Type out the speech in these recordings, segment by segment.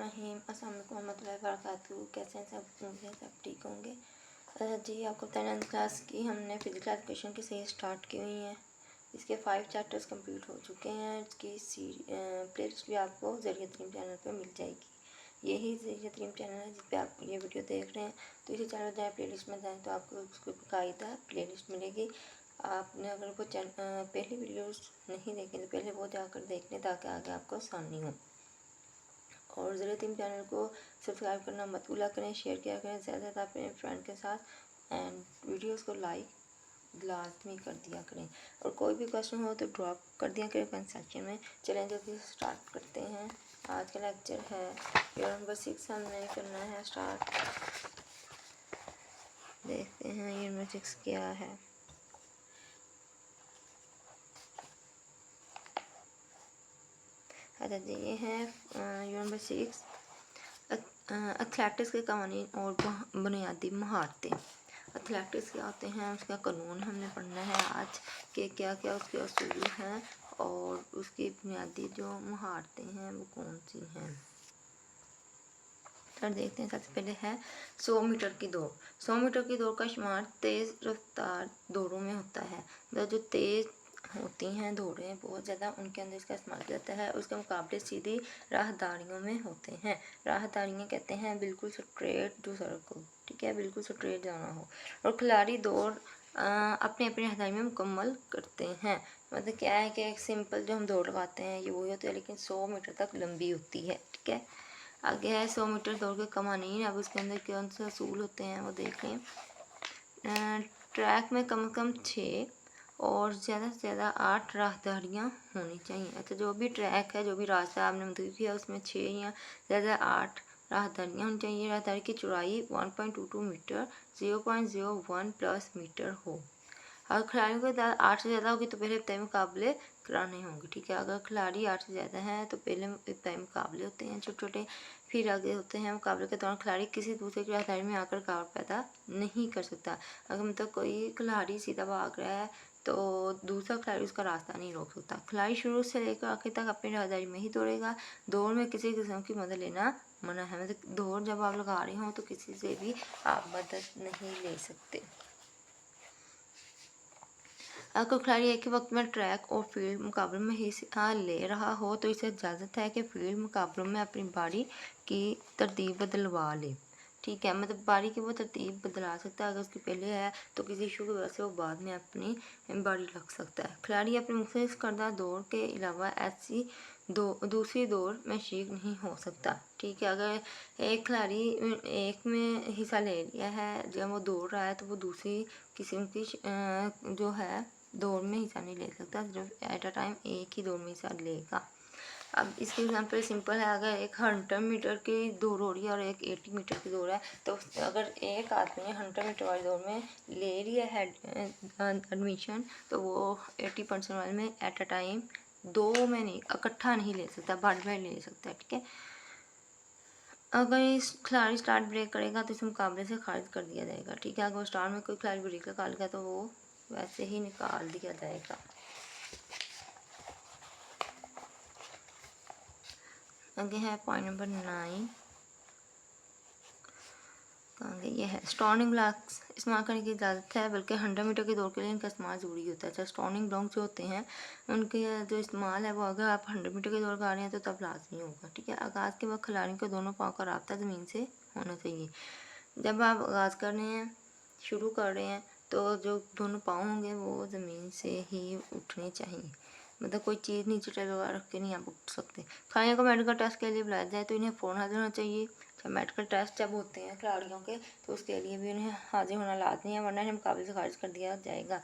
बिस्मिल्लाहिर्रहमानिर्रहीम। अस्सलाम वालेकुम रहमतुल्लाहि व बरकातुहू। कैसे हैं सब? उम्मीद है सब ठीक होंगे। जी आपको बताया 9th क्लास की हमने फिजिकल क्लासिफिकेशन की सीरीज स्टार्ट की हुई है। इसके 5 चैप्टर्स कंप्लीट हो चुके हैं। इसकी प्लेलिस्ट भी आपको ज़रिया तरीम चैनल पर मिल जाएगी। यही ज़रिया तरीम चैनल है जिस पर आप ये वीडियो देख रहे हैं। तो इसी चैनल जाए प्लेलिस्ट में जाएँ तो आपको उसको बाकायदा प्लेलिस्ट मिलेगी। आपने अगर वो पहली वीडियोस नहीं देखें तो पहले वो जाकर देख लें ताकि आगे आपको आसानी हो। और ज़रिया तरीम चैनल को सब्सक्राइब करना मत भूला करें, शेयर किया करें ज़्यादा से ज़्यादा अपने फ्रेंड के साथ एंड वीडियोस को लाइक लाजमी कर दिया करें। और कोई भी क्वेश्चन हो तो ड्रॉप कर दिया करें कमेंट सेक्शन में। चलें जल्दी स्टार्ट करते हैं। आज का लेक्चर है यूनिट नंबर 6 हमने करना है स्टार्ट। देखते हैं यूनिट नंबर 6 क्या है। अच्छा जी, ये है यूनिट नंबर 6 एथलेटिक्स के कवानीन और बुनियादी महारतें। एथलेटिक्स क्या होते हैं, उसका कानून हमने पढ़ना है आज कि क्या क्या उसके असूल हैं और उसकी बुनियादी जो महारतें हैं वो कौन सी हैं। तो देखते हैं। सबसे पहले है 100 मीटर की दौड़। 100 मीटर की दौड़ का शुमार तेज़ रफ्तार दौड़ों में होता है। मतलब जो तेज़ होती हैं दौड़ें बहुत ज़्यादा, उनके अंदर इसका इस्तेमाल किया जाता है। उसके मुकाबले सीधी राहदारियों में होते हैं। राहदारियाँ कहते हैं बिल्कुल स्ट्रेट जो सड़क हो, ठीक है, बिल्कुल स्ट्रेट जाना हो। और खिलाड़ी दौड़ अपनी अपनी राहदारी में मुकम्मल करते हैं। मतलब क्या है कि एक सिंपल जो हम दौड़ लगाते हैं ये वही होती है, लेकिन 100 मीटर तक लंबी होती है, ठीक है। आगे है 100 मीटर दौड़ के कवानीन। अब उसके अंदर कौन से असूल होते हैं वो देख लें। ट्रैक में कम से कम 6 और ज़्यादा से ज़्यादा 8 राहदारियाँ होनी चाहिए। अच्छा, जो भी ट्रैक है, जो भी रास्ता आपने मंतखब किया उसमें 6 या ज़्यादा 8 राहदारियाँ होनी चाहिए। राहदारी की चौड़ाई 1.22 मीटर 0.01 प्लस मीटर हो। अगर खिलाड़ियों की तादाद 8 से ज़्यादा होगी तो पहले इब्तदाई मुकाबले कराने होंगे, ठीक है। अगर खिलाड़ी 8 से ज़्यादा हैं तो पहले इब्तदाई मुकाबले होते हैं छोटे छोटे, फिर आगे होते हैं मुकाबले के दौरान खिलाड़ी किसी दूसरे की राहदारी में आकर रुकावट पैदा नहीं कर सकता। अगर मतलब कोई खिलाड़ी सीधा भाग रहा है तो दूसरा खिलाड़ी उसका रास्ता नहीं रोक सकता। खिलाड़ी शुरू से लेकर आखिर तक अपनी राहदारी में ही दौड़ेगा। दौड़ में किसी किस्म की मदद लेना मना है। मतलब दौड़ जब आप लगा रहे हों तो किसी से भी आप मदद नहीं ले सकते। अगर खिलाड़ी एक ही वक्त में ट्रैक और फील्ड मुकाबलों में हिस्सा ले रहा हो तो इसे इजाज़त है कि फील्ड मुकाबलों में अपनी बारी की तरतीब बदलवा ले, ठीक है। मतलब बारी की वो तरतीब बदला सकता है। अगर उसकी पहले है तो किसी इशू की वजह से वो बाद में अपनी बारी रख सकता है। खिलाड़ी अपनी मुख्तलिफ करदा दौड़ के अलावा ऐसी दूसरी दौड़ में शरीक नहीं हो सकता, ठीक है। अगर एक खिलाड़ी एक में हिस्सा ले लिया है, जब वो दौड़ रहा है तो वो दूसरी किस्म की जो है दौड़ में हिस्सा नहीं ले सकता, सिर्फ एट अ टाइम एक ही दौड़ में हिस्सा लेगा। अब इसकी एग्जाम्पल सिंपल है। अगर एक 100 मीटर की दौड़ हो रही है और एक 80 मीटर की दौड़ है तो अगर एक आदमी ने 100 मीटर वाली दौड़ में ले लिया है एडमिशन तो वो 80% वाले में एट अ टाइम 2 में नहीं, इकट्ठा नहीं ले सकता, बार बार ले सकता है, ठीक है। अगर इस खिलाड़ी स्टार्ट ब्रेक करेगा तो इस मुकाबले से खारिज कर दिया जाएगा, ठीक है। अगर स्टार्ट में कोई खिलाड़ी ब्रेक लगा लेगा तो वो वैसे ही निकाल दिया जाएगा। आगे है पॉइंट नंबर 9। आगे ये है स्टॉर्निंग ब्लॉक्स इस्तेमाल करने की इजाज़त है, बल्कि 100 मीटर की दौड़ के लिए इनका इस्तेमाल ज़रूरी होता है। अच्छा, स्टॉर्निंग ब्लॉक्स जो होते हैं उनके जो इस्तेमाल है वो अगर आप 100 मीटर की दौड़ गा रहे हैं तो तब लाजमी होगा, ठीक है। आगाज़ के वक्त खिलाड़ियों के दोनों पाँव का राब्ता ज़मीन से होना चाहिए। जब आप आगाज़ कर रहे हैं, शुरू कर रहे हैं तो जो दोनों पाँव होंगे वो ज़मीन से ही उठने चाहिए। मतलब कोई चीज़ नीचे टेबल रख के नहीं आप उठ सकते। खिलाड़ियों को मेडिकल टेस्ट के लिए बुलाया जाए तो इन्हें फ़ौरन हाजिर होना चाहिए। जब मेडिकल टेस्ट जब होते हैं खिलाड़ियों के तो उसके लिए भी उन्हें हाजिर होना लाजमी है, वरना इन्हें मुकाबले से खारिज कर दिया जाएगा।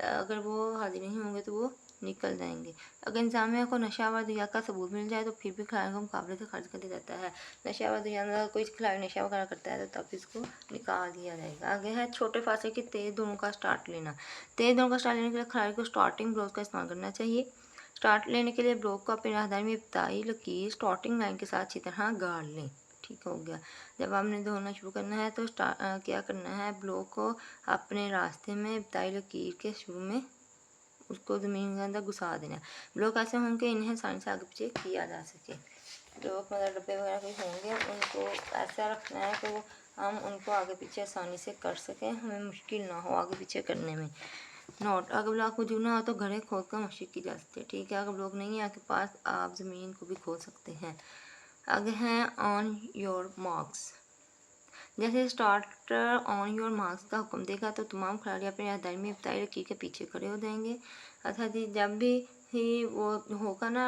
अगर वो हाजिर नहीं होंगे तो वो निकल जाएंगे। अगर इंतजामिया को नशा व दुनिया का सबूत मिल जाए तो फिर भी खिलाड़ियों को मुकाबले से खारिज कर दिया जाता है। नशा व दुनिया में कोई खिलाड़ी नशा वगैरह करता है तो तब इसको निकाल दिया जाएगा। आगे है छोटे फासले की तेज़ दौड़ों का स्टार्ट लेना। तेज़ दौड़ों का स्टार्ट लेने के लिए खिलाड़ी को स्टार्टिंग ब्लॉक का इस्तेमाल करना चाहिए। स्टार्ट लेने के लिए ब्लॉक को अपनी राहदारी में इब्तदाई लकीर स्टार्टिंग लाइन के साथ अच्छी तरह गाड़ लें, ठीक हो गया। जब आपने दौड़ना शुरू करना है तो क्या करना है, ब्लॉक को अपने रास्ते में इब्तदाई लकीर के शुरू में उसको ज़मीन के अंदर घुसा देना है। ब्लॉक ऐसे होंगे इन्हें आसानी से आगे पीछे किया जा सके। जो मतलब डब्बे वगैरह कोई होंगे उनको ऐसा रखना है कि वो हम उनको आगे पीछे आसानी से कर सकें, हमें मुश्किल ना हो आगे पीछे करने में। नोट, अगर ब्लॉक मौजूद ना हो तो घड़े खोद कर मशक की जा सकती है, ठीक है। अगर ब्लॉक नहीं है आपके पास, आप ज़मीन को भी खोद सकते हैं। आगे हैं ऑन योर मार्क्स। जैसे स्टार्टर ऑन योर मार्क्स का हुक्म देगा तो तमाम खिलाड़ी अपने राहदारी में बताई रखी के पीछे खड़े हो जाएंगे। अच्छा जी, जब भी ही वो होगा ना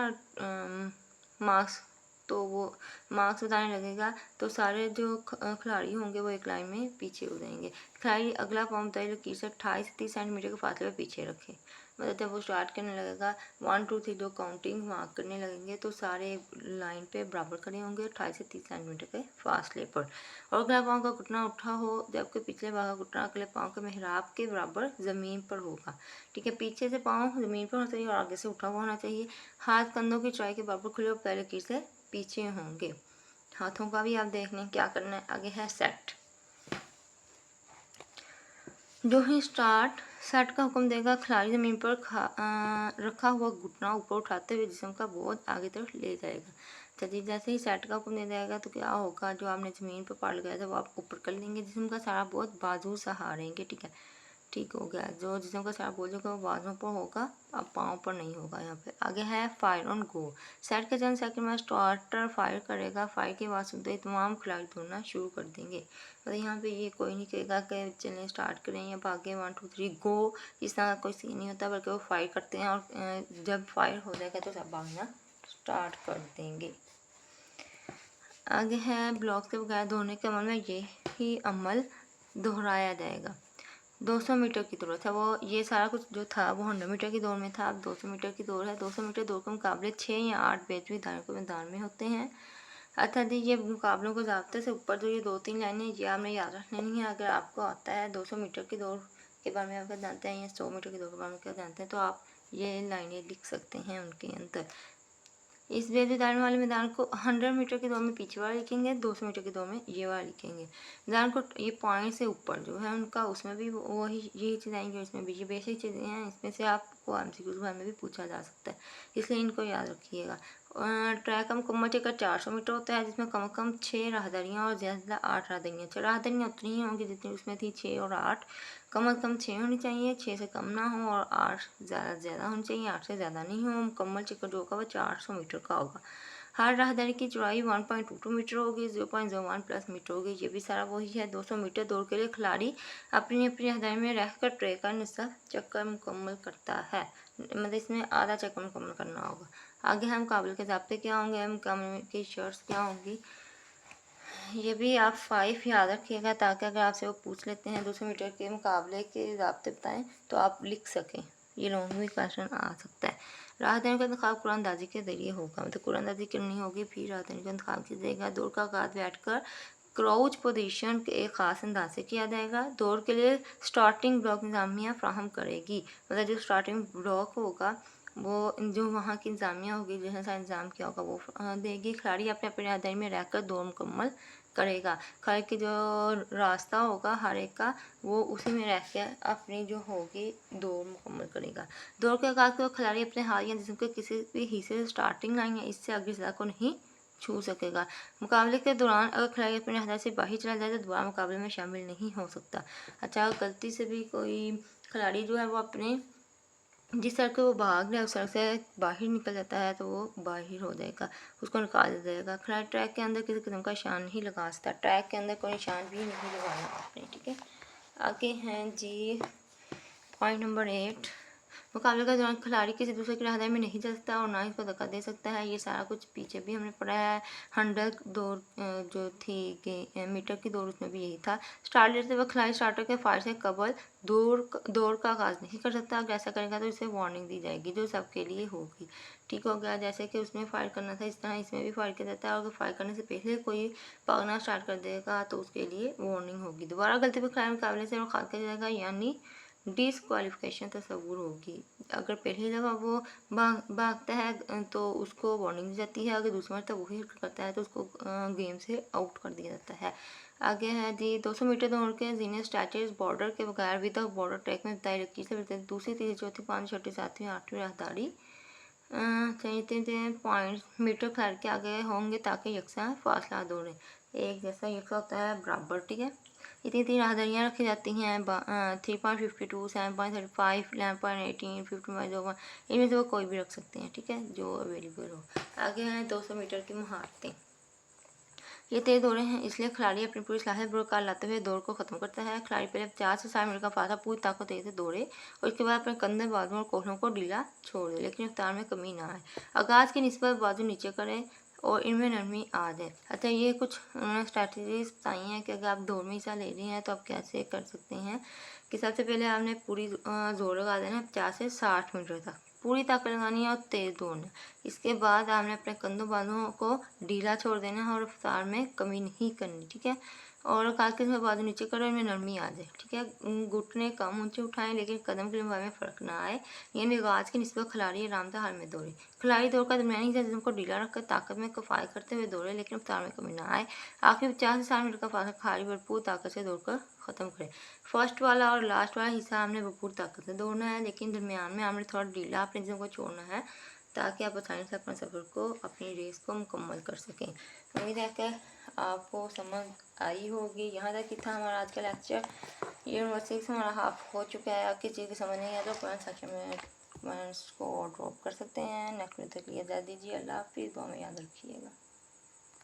मार्क्स, तो वो मार्क्स बताने लगेगा तो सारे जो खिलाड़ी होंगे वो एक लाइन में पीछे हो जाएंगे। खिलाड़ी अगला पाँव बताई लकीर से 28 से 30 सेंटीमीटर के फासले पर पीछे रखे। मतलब जब वो स्टार्ट करने लगेगा 1 2 3 जो काउंटिंग मार्क करने लगेंगे तो सारे लाइन पे बराबर खड़े होंगे 28 से 30 सेंटीमीटर के फासले पर। और अगला पाँव का घुटना उठा हो जबकि पिछले पाँव का घुटना अगले पाँव के मेहराब के बराबर ज़मीन पर होगा, ठीक है। पीछे से पाँव ज़मीन पर होना चाहिए और आगे से उठा हुआ होना चाहिए। हाथ कंधों की चौड़ाई के बराबर खुले और पहले लकीर से पीछे होंगे। हाथों का भी आप देख लें क्या करना है। आगे है सेट। जो ही स्टार्ट सेट का हुक्म देगा खिलाड़ी ज़मीन पर रखा हुआ घुटना ऊपर उठाते हुए जिस्म का बोझ आगे तरफ ले जाएगा। चलिए, जैसे ही सेट का हुक्म दे जाएगा तो क्या होगा, जो आपने ज़मीन पर पार लगाया था वो आप ऊपर कर लेंगे, जिस्म का सारा बोझ बाजू सहारेंगे, ठीक है। ठीक हो गया, जो जिस्म का सारा बोझ होगा वो बाजुओं पर होगा, अब पाँव पर नहीं होगा। यहाँ पे आगे है फायर ऑन गो। सेट के चंद सेकंड में स्टार्टर फायर करेगा, फायर की आवाज़ सुनते ही तमाम खिलाड़ी दौड़ना शुरू कर देंगे। मतलब यहाँ पे ये कोई नहीं कहेगा कि चलें स्टार्ट करें या भागे 1 2 3 गो, इस तरह का कोई सीन नहीं होता, बल्कि वो फायर करते हैं और जब फायर हो जाएगा तो सब भागना स्टार्ट कर देंगे। आगे है ब्लॉक के बगैर दौड़ने के अमल में यही अमल दोहराया जाएगा। 200 मीटर की दौड़ था वो, ये सारा कुछ जो था वो 100 मीटर की दौड़ में था। अब 200 मीटर की दौड़ है। 200 मीटर दौड़ के मुकाबले 6 या 8 बेजवी मैदान में होते हैं। अर्थात ये मुकाबलों को ज़ाब्ते से ऊपर जो ये 2-3 लाइनें ये आपने याद रखनी है। अगर आपको आता है 200 मीटर की दौड़ के बारे में आपको जानते हैं या 100 मीटर की दौड़ के बारे में क्या जानते हैं, तो आप ये लाइनें लिख सकते हैं उनके अंदर। इस बेजुदार वाले मैदान को 100 मीटर की दौड़ में पीछे वाला लिखेंगे, 200 मीटर की दौड़ में ये वाला लिखेंगे। मैदान को ये पॉइंट से ऊपर जो है उनका, उसमें भी वही यही चीज़ें आएंगी, इसमें भी ये बेसिक चीज़ें हैं। इसमें से आपको MCQ में भी पूछा जा सकता है, इसलिए इनको याद रखिएगा। ट्रैक का मुकम्मल चक्कर 400 मीटर होता है, जिसमें कम से कम 6 राहदारियाँ और ज़्यादा से ज़्यादा 8 राहदारियाँ। 6 राहदारियाँ उतनी ही होंगी जितनी उसमें थी, 6 और 8। कम से कम 6 होनी चाहिए, 6 से कम ना हो, और 8 ज़्यादा से ज़्यादा होनी चाहिए, 8 से ज़्यादा नहीं हो। मुकम्मल चक्कर जो होगा वह 400 मीटर का होगा। हर राहदारी की चौड़ाई 1.22 मीटर होगी, 0.01 प्लस मीटर होगी। ये भी सारा वही है। 200 मीटर दौड़ के लिए खिलाड़ी अपनी अपनी राहदारी में रहकर ट्रैक का निसफ चक्कर मुकम्मल करता है, मतलब इसमें आधा चक्कर मुकम्मल करना होगा। आगे हम मुकाबले के ज़ाब्ते क्या होंगे, मुकाबले की शर्ट्स क्या होंगी, ये भी आप 5 याद रखिएगा, ताकि अगर आपसे वो पूछ लेते हैं 200 मीटर के मुकाबले के ज़ाब्ते बताएं तो आप लिख सकें। ये लॉन्ग में क्वेश्चन आ सकता है। राहदारियों का इंतखाब कुरानदाजी के ज़रिए होगा, मतलब कुरानदाजी करनी होगी, फिर राहदारियों का इंतखाब किया जाएगा। दौड़ का आगाज़ बैठ कर क्राउच पोजीशन के एक ख़ास अंदाज से किया जाएगा। दौड़ के लिए स्टार्टिंग ब्लॉक इंतजामिया फ्राहम करेगी, मतलब जो स्टार्टिंग ब्लॉक होगा वो जो वहाँ की इंतजामिया होगी, जिसने सारा इंतज़ाम किया होगा, वो देगी। खिलाड़ी अपने अपने राहदारी में रहकर दौड़ मुकम्मल करेगा। खिलाड़ी की जो रास्ता होगा हर एक का, वो उसी में रह के अपनी जो होगी दौड़ मुकम्मल करेगा। दौड़ के आगाज़ को खिलाड़ी अपने हाथ या जिस्म के किसी भी हिस्से से स्टार्टिंग लाइन या इससे अगली सतह को नहीं छू सकेगा। मुकाबले के दौरान अगर खिलाड़ी अपने राहदारी से बाहर चला जाए तो दोबारा मुकाबले में शामिल नहीं हो सकता। अच्छा, गलती से भी कोई खिलाड़ी जो है वो अपने जिस सड़क पे वो भाग रहा है उस सड़क से बाहर निकल जाता है तो वो बाहर हो जाएगा, उसको निकाल दिया जाएगा। खिलाड़ी ट्रैक के अंदर किसी किस्म का निशान नहीं लगा सकता, ट्रैक के अंदर कोई निशान भी नहीं लगाना आपने, ठीक है। आगे हैं जी पॉइंट नंबर 8, मुकाबले के दौरान खिलाड़ी किसी दूसरे की राहदारी में नहीं जा सकता और ना ही उसको धक्का दे सकता है। ये सारा कुछ पीछे भी हमने पढ़ा है। 100 दौड़ जो थी मीटर की दौड़, उसमें भी यही था। स्टार्ट लेते वक्त खिलाड़ी स्टार्टर के फायर से कबल दौड़ का आगाज़ नहीं कर सकता। अगर ऐसा करेगा तो इसे वार्निंग दी जाएगी जो सबके लिए होगी, ठीक हो गया। जैसे कि उसमें फायर करना था, इस तरह इसमें भी फायर किया जाता है। अगर फायर करने से पहले कोई भागना स्टार्ट कर देगा तो उसके लिए वार्निंग होगी। दोबारा गलती पर खिलाड़ी मुकाबले से खाद किया जाएगा, यानी डिसक्वालिफिकेशन तस्वुर होगी। अगर पहली दफ़ा वो भागता है तो उसको वार्निंग दी जाती है, अगर दूसरी मरतबा वही हरकत करता है तो उसको गेम से आउट कर दिया जाता है। आगे है जी 200 मीटर दौड़ के जीनियर स्टैचर्स बॉर्डर के बगैर विदाउट बॉर्डर ट्रैक में बताई रखी से दूसरी तीसरी चौथी 5 छठी 7वीं 8वीं राहदारी चाहिए पॉइंट मीटर खैर के आगे होंगे ताकि यकसा फासला दौड़े, एक जैसा यकसा होता है बराबर, ठीक है। इतनी तीन राहदरियाँ रखी जाती हैं 3.52, 7.35, 11.18, 15, इनमें से वो कोई भी रख सकते हैं, ठीक है, जो अवेलेबल हो। आगे हैं 200 मीटर की महारतें। ये तेज दौड़े हैं इसलिए खिलाड़ी अपनी पूरी सलाहियत बरकरार लाते हुए दौड़ को खत्म करता है। खिलाड़ी पहले 50 से 60 मिनट का फासला पूरी ताकत से दौड़े और उसके बाद अपने कंधे, बाजुओं और कोहनों को ढीला छोड़ दे, लेकिन रफ्तार में कमी ना आए। आगाज की निस्बत बाजू नीचे करें और इनमें नरमी आ जाए। अच्छा, ये कुछ उन्होंने स्ट्रैटेजीज बताई हैं कि अगर आप दौड़ में हिस्सा ले रही हैं तो आप कैसे कर सकते हैं। कि सबसे पहले आपने पूरी जोर लगा देना है 50 से 60 मीटर तक, पूरी ताकत लगानी है और तेज़ दौड़ना है। इसके बाद आपने अपने कंधों बाजुओं को ढीला छोड़ देना है और रफ्तार में कमी नहीं करनी, ठीक है। और काके से बाजू नीचे करो, इनमें नरमी आ जाए, ठीक है। घुटने कम ऊंचे उठाएं लेकिन कदम की लंबाई में फ़र्क ना आए, यानी आगाज की निस्बत खिलाड़ी आरामदायक हाल में दौड़े। खिलाड़ी दौड़ का दरमियानी हिस्सा जिसम को ढीला रखकर ताकत में कफायत करते हुए दौड़े लेकिन रफ्तार में कमी ना आए। आखिरी 50 से 60 मिनट का फासला खिलाड़ी भरपूर ताकत से दौड़कर ख़त्म करे। फर्स्ट वाला और लास्ट वाला हिस्सा हमने भरपूर ताकत से दौड़ना है, लेकिन दरमियान में हमने थोड़ा ढीला अपने जिसम को छोड़ना है ताकि आप आसानी से अपने सफ़र को, अपनी रेस को मुकम्मल कर सकें। उम्मीद है कि आपको समझ आई होगी। यहाँ तक कि था हमारा आज का लेक्चर। यूनिवर्सिटी से हमारा हाफ हो चुका है। आपकी चीज़ की समझ नहीं आया तो कमेंट सेक्शन में कमेंट्स को ड्रॉप कर सकते हैं। नेक्स्ट वीडियो तक लिए इजाज़त दीजिए। अल्लाह हाफिज़। दुआ में याद रखिएगा।